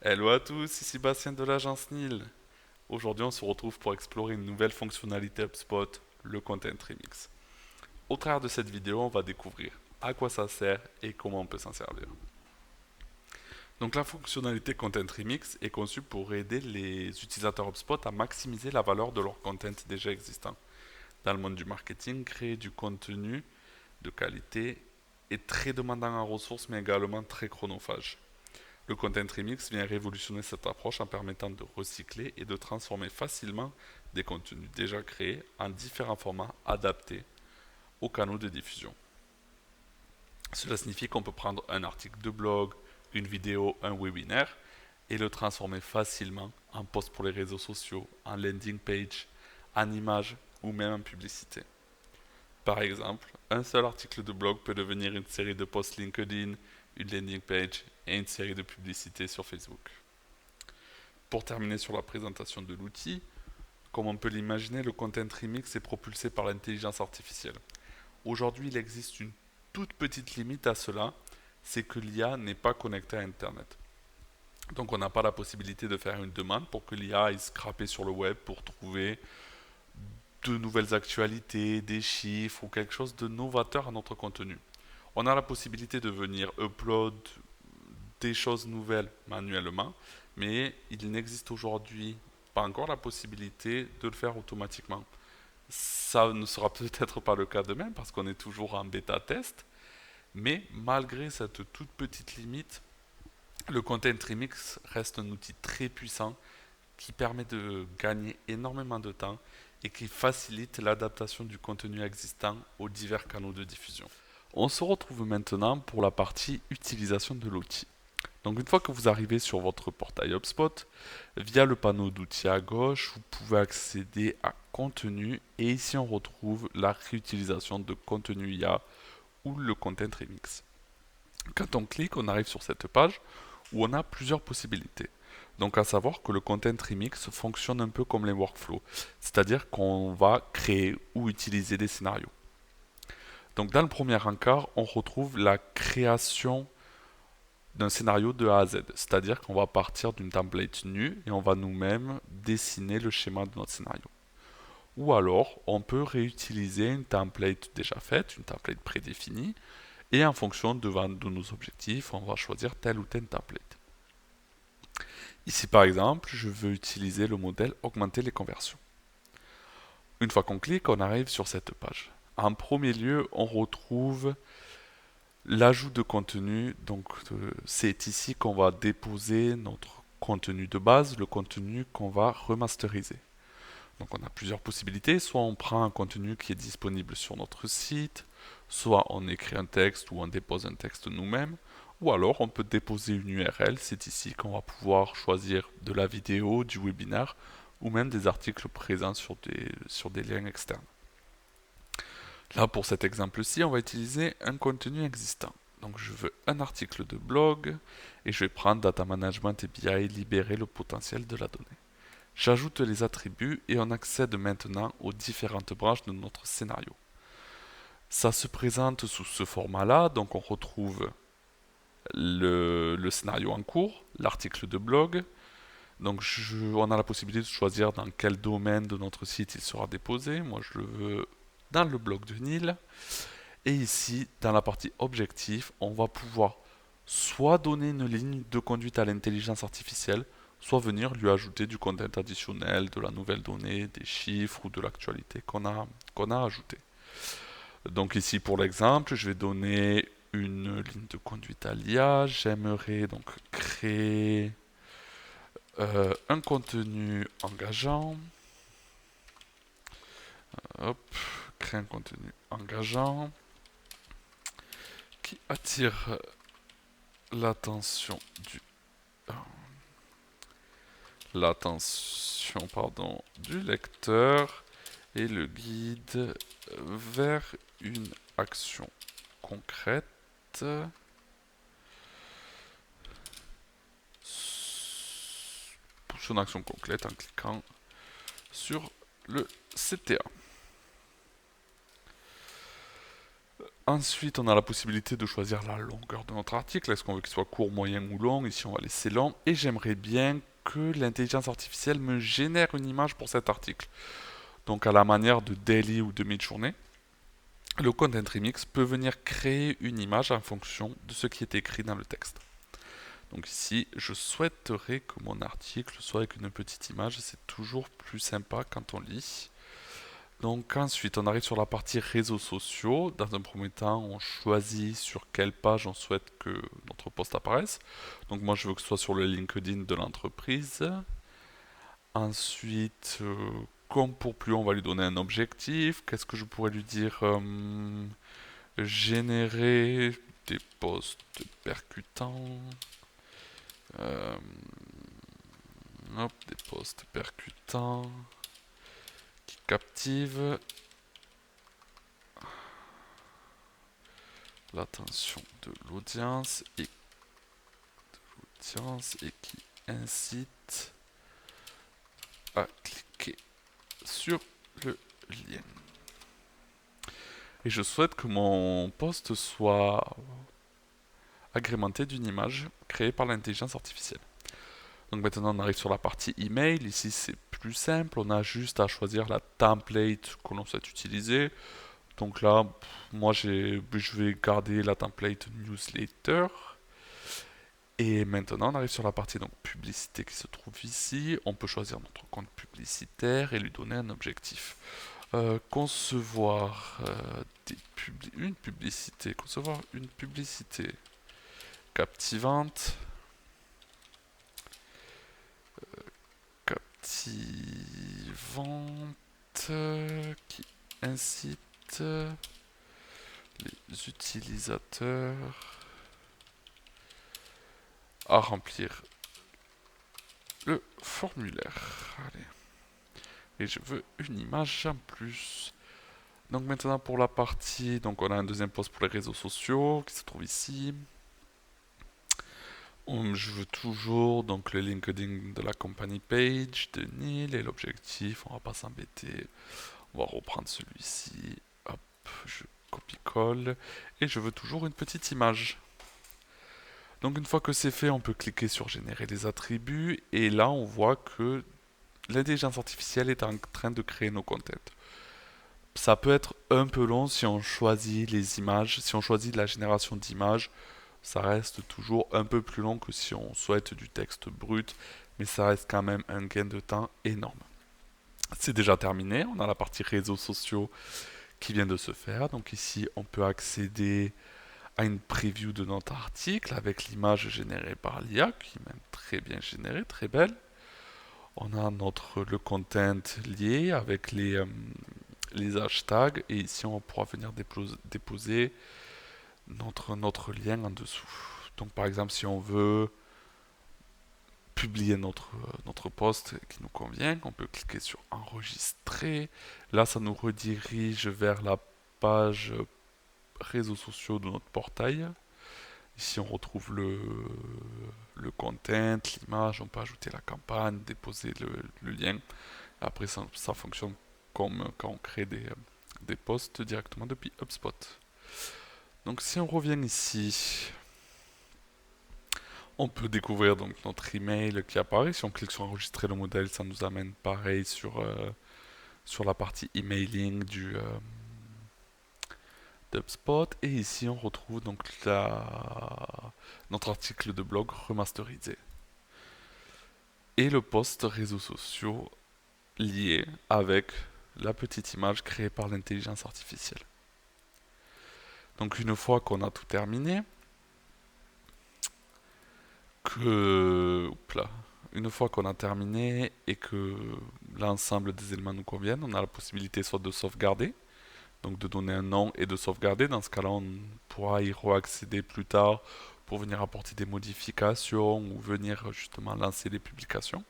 Hello à tous, ici Bastien de l'agence NIL. Aujourd'hui, on se retrouve pour explorer une nouvelle fonctionnalité HubSpot, le Content Remix. Au travers de cette vidéo, on va découvrir à quoi ça sert et comment on peut s'en servir. Donc la fonctionnalité Content Remix est conçue pour aider les utilisateurs HubSpot à maximiser la valeur de leur content déjà existant. Dans le monde du marketing, créer du contenu de qualité est très demandant en ressources mais également très chronophage. Le Content Remix vient révolutionner cette approche en permettant de recycler et de transformer facilement des contenus déjà créés en différents formats adaptés aux canaux de diffusion. Cela signifie qu'on peut prendre un article de blog, une vidéo, un webinaire et le transformer facilement en post pour les réseaux sociaux, en landing page, en image ou même en publicité. Par exemple, un seul article de blog peut devenir une série de posts LinkedIn, une landing page et une série de publicités sur Facebook. Pour terminer sur la présentation de l'outil, comme on peut l'imaginer, le Content Remix est propulsé par l'intelligence artificielle. Aujourd'hui, il existe une toute petite limite à cela, c'est que l'IA n'est pas connectée à Internet. Donc on n'a pas la possibilité de faire une demande pour que l'IA aille scraper sur le web pour trouver de nouvelles actualités, des chiffres ou quelque chose de novateur à notre contenu. On a la possibilité de venir upload des choses nouvelles manuellement, mais il n'existe aujourd'hui pas encore la possibilité de le faire automatiquement. Ça ne sera peut-être pas le cas demain parce qu'on est toujours en bêta test, mais malgré cette toute petite limite, le Content Remix reste un outil très puissant qui permet de gagner énormément de temps et qui facilite l'adaptation du contenu existant aux divers canaux de diffusion. On se retrouve maintenant pour la partie utilisation de l'outil. Donc une fois que vous arrivez sur votre portail HubSpot, via le panneau d'outils à gauche, vous pouvez accéder à contenu et ici on retrouve la réutilisation de contenu IA ou le Content Remix. Quand on clique, on arrive sur cette page où on a plusieurs possibilités. Donc à savoir que le Content Remix fonctionne un peu comme les workflows, c'est-à-dire qu'on va créer ou utiliser des scénarios. Donc dans le premier encart, on retrouve la création d'un scénario de A à Z. C'est-à-dire qu'on va partir d'une template nue et on va nous-mêmes dessiner le schéma de notre scénario. Ou alors, on peut réutiliser une template déjà faite, une template prédéfinie, et en fonction de nos objectifs, on va choisir telle ou telle template. Ici, par exemple, je veux utiliser le modèle augmenter les conversions. Une fois qu'on clique, on arrive sur cette page. En premier lieu, on retrouve l'ajout de contenu, donc c'est ici qu'on va déposer notre contenu de base, le contenu qu'on va remasteriser. Donc on a plusieurs possibilités, soit on prend un contenu qui est disponible sur notre site, soit on écrit un texte ou on dépose un texte nous-mêmes, ou alors on peut déposer une URL, c'est ici qu'on va pouvoir choisir de la vidéo, du webinaire, ou même des articles présents sur des liens externes. Là, pour cet exemple-ci, on va utiliser un contenu existant. Donc, je veux un article de blog et je vais prendre Data Management et BI, libérer le potentiel de la donnée. J'ajoute les attributs et on accède maintenant aux différentes branches de notre scénario. Ça se présente sous ce format-là, donc on retrouve le scénario en cours, l'article de blog. Donc on a la possibilité de choisir dans quel domaine de notre site il sera déposé. Moi je le veux dans le blog de Nil. Et ici, dans la partie objectif, on va pouvoir soit donner une ligne de conduite à l'intelligence artificielle, soit venir lui ajouter du content additionnel, de la nouvelle donnée, des chiffres ou de l'actualité qu'on a ajouté. Donc ici pour l'exemple, je vais donner une ligne de conduite à l'IA. J'aimerais donc créer un contenu engageant. Hop, créer un contenu engageant qui attire l'attention du du lecteur et le guide vers une action concrète. Pour son action concrète en cliquant sur le CTA. Ensuite, on a la possibilité de choisir la longueur de notre article. Est-ce qu'on veut qu'il soit court, moyen ou long? Ici, on va laisser long. Et j'aimerais bien que l'intelligence artificielle me génère une image pour cet article. Donc, à la manière de daily ou de mid-journée, le Content Remix peut venir créer une image en fonction de ce qui est écrit dans le texte. Donc ici, je souhaiterais que mon article soit avec une petite image. C'est toujours plus sympa quand on lit. Donc ensuite, on arrive sur la partie réseaux sociaux. Dans un premier temps, on choisit sur quelle page on souhaite que notre post apparaisse. Donc moi, je veux que ce soit sur le LinkedIn de l'entreprise. Ensuite, comme pour plus, on va lui donner un objectif. Qu'est-ce que je pourrais lui dire? Générer des posts percutants. Euh, hop, des posts percutants qui captivent l'attention de l'audience et qui incite à cliquer sur le lien. Et je souhaite que mon post soit agrémenté d'une image créée par l'intelligence artificielle. Donc maintenant on arrive sur la partie email. Ici c'est plus simple, on a juste à choisir la template que l'on souhaite utiliser. Donc là, moi je vais garder la template newsletter. Et maintenant on arrive sur la partie donc publicité qui se trouve ici. On peut choisir notre compte publicitaire et lui donner un objectif. Concevoir une publicité. Concevoir une publicité captivante. Qui incite les utilisateurs à remplir le formulaire. Allez. Et je veux une image en plus. Donc maintenant pour la partie, donc on a un deuxième post pour les réseaux sociaux qui se trouve ici. Je veux toujours donc le LinkedIn de la company page de Neil et l'objectif, on va pas s'embêter. On va reprendre celui-ci. Hop, je copie-colle et je veux toujours une petite image. Donc une fois que c'est fait, on peut cliquer sur générer des attributs et là on voit que l'intelligence artificielle est en train de créer nos contents. Ça peut être un peu long si on choisit les images, si on choisit la génération d'images, ça reste toujours un peu plus long que si on souhaite du texte brut, mais ça reste quand même un gain de temps énorme. C'est déjà terminé, on a la partie réseaux sociaux qui vient de se faire, donc ici on peut accéder à une preview de notre article avec l'image générée par l'IA, qui est même très bien générée, très belle. On a le content lié avec les hashtags et ici on pourra venir déposer notre lien en dessous. Donc par exemple si on veut publier notre post qui nous convient, on peut cliquer sur enregistrer. Là ça nous redirige vers la page réseaux sociaux de notre portail. Ici on retrouve le content, l'image, on peut ajouter la campagne, déposer le lien. Après ça fonctionne comme quand on crée des posts directement depuis HubSpot. Donc si on revient ici, on peut découvrir donc notre email qui apparaît. Si on clique sur enregistrer le modèle, ça nous amène pareil sur la partie emailing d'HubSpot. Et ici on retrouve donc notre article de blog remasterisé. Et le post réseaux sociaux lié avec la petite image créée par l'intelligence artificielle. Donc une fois qu'on a tout terminé, une fois qu'on a terminé et que l'ensemble des éléments nous conviennent, on a la possibilité soit de sauvegarder, donc de donner un nom et de sauvegarder. Dans ce cas-là, on pourra y accéder plus tard pour venir apporter des modifications ou venir justement lancer les publications.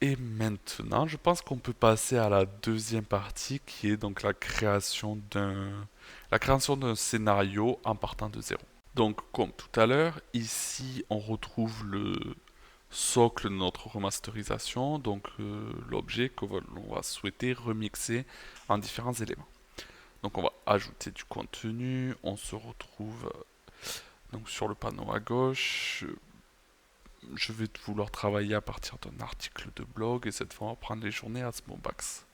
Et maintenant, je pense qu'on peut passer à la deuxième partie qui est donc la création d'un scénario en partant de zéro. Donc, comme tout à l'heure, ici on retrouve le socle de notre remasterisation, donc l'objet que l'on va souhaiter remixer en différents éléments. Donc on va ajouter du contenu, on se retrouve donc sur le panneau à gauche. Je vais vouloir travailler à partir d'un article de blog et cette fois on va prendre les journées à Smobax.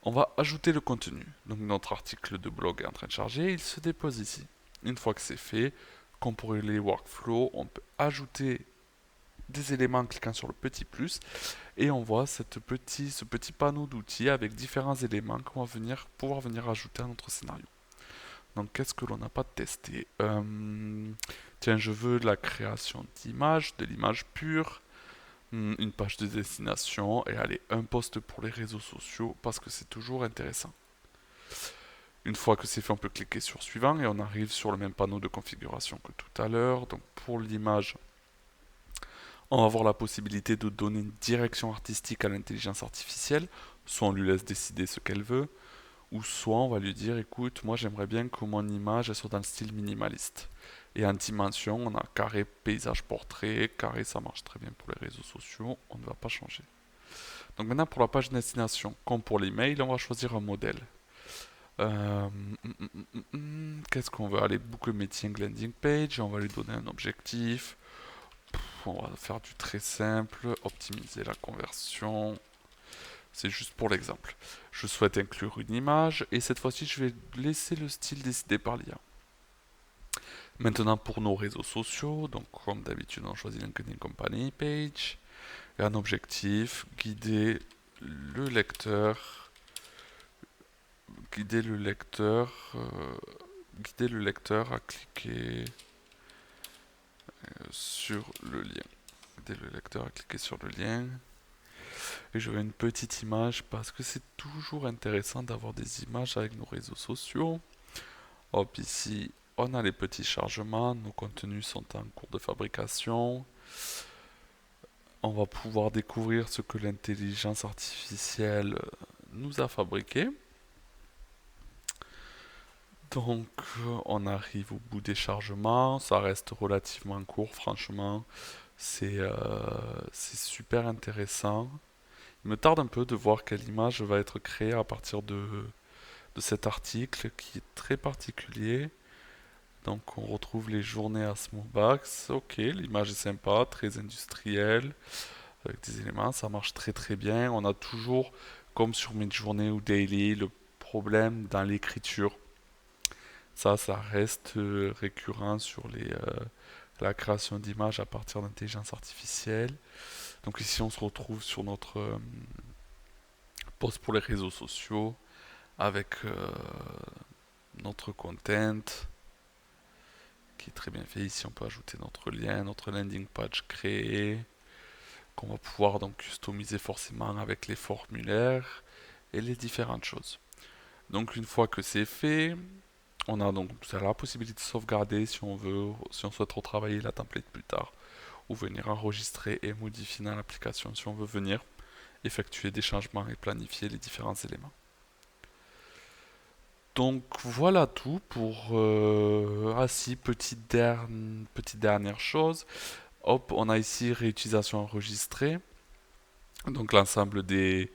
On va ajouter le contenu. Donc notre article de blog est en train de charger, il se dépose ici. Une fois que c'est fait, comme pour les workflows, on peut ajouter des éléments en cliquant sur le petit plus et on voit ce petit panneau d'outils avec différents éléments qu'on va pouvoir venir ajouter à notre scénario. Donc qu'est-ce que l'on n'a pas testé? Tiens, je veux la création d'images, de l'image pure, une page de destination et allez, un post pour les réseaux sociaux parce que c'est toujours intéressant. Une fois que c'est fait, on peut cliquer sur suivant et on arrive sur le même panneau de configuration que tout à l'heure. Donc pour l'image, on va avoir la possibilité de donner une direction artistique à l'intelligence artificielle. Soit on lui laisse décider ce qu'elle veut, ou soit on va lui dire, écoute, moi j'aimerais bien que mon image elle soit dans le style minimaliste. Et en dimension, on a carré, paysage, portrait. Carré, ça marche très bien pour les réseaux sociaux, on ne va pas changer. Donc maintenant pour la page destination, comme pour l'email, on va choisir un modèle. Qu'est-ce qu'on veut? Aller book meeting landing page, on va lui donner un objectif. On va faire du très simple, optimiser la conversion. C'est juste pour l'exemple. Je souhaite inclure une image et cette fois-ci je vais laisser le style décidé par l'IA. Maintenant pour nos réseaux sociaux, donc comme d'habitude on choisit LinkedIn Company Page et un objectif, guider le lecteur à cliquer sur le lien. Guider le lecteur à cliquer sur le lien. Et je veux une petite image parce que c'est toujours intéressant d'avoir des images avec nos réseaux sociaux. Hop, ici, on a les petits chargements. Nos contenus sont en cours de fabrication. On va pouvoir découvrir ce que l'intelligence artificielle nous a fabriqué. Donc, on arrive au bout des chargements. Ça reste relativement court, franchement. C'est super intéressant. Il me tarde un peu de voir quelle image va être créée à partir de cet article qui est très particulier. Donc on retrouve les journées à Smobax. Ok, l'image est sympa, très industrielle, avec des éléments, ça marche très très bien. On a toujours, comme sur Midjourney ou Daily, le problème dans l'écriture. Ça reste récurrent sur la création d'images à partir d'intelligence artificielle. Donc ici on se retrouve sur notre post pour les réseaux sociaux avec notre content qui est très bien fait. Ici on peut ajouter notre lien, notre landing page créé qu'on va pouvoir donc customiser forcément avec les formulaires et les différentes choses. Donc une fois que c'est fait, on a donc la possibilité de sauvegarder si on veut, si on souhaite retravailler la template plus tard ou venir enregistrer et modifier dans l'application si on veut venir effectuer des changements et planifier les différents éléments. Donc voilà tout pour petite dernière chose. Hop, on a ici réutilisation enregistrée. Donc l'ensemble des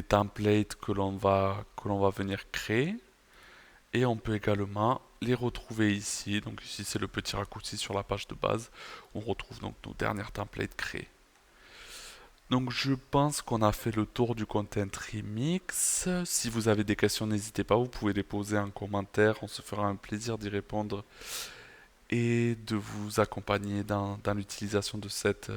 templates que l'on va venir créer. Et on peut également les retrouver ici. Donc ici c'est le petit raccourci sur la page de base. On retrouve donc nos dernières templates créées. Donc je pense qu'on a fait le tour du Content Remix. Si vous avez des questions, n'hésitez pas, vous pouvez les poser en commentaire. On se fera un plaisir d'y répondre et de vous accompagner dans l'utilisation de cet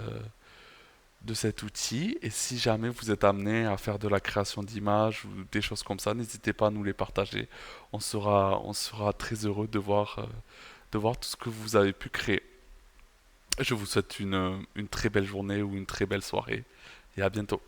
outil. Et si jamais vous êtes amené à faire de la création d'images ou des choses comme ça, n'hésitez pas à nous les partager. On sera très heureux de voir tout ce que vous avez pu créer. Je vous souhaite une très belle journée ou une très belle soirée et à bientôt.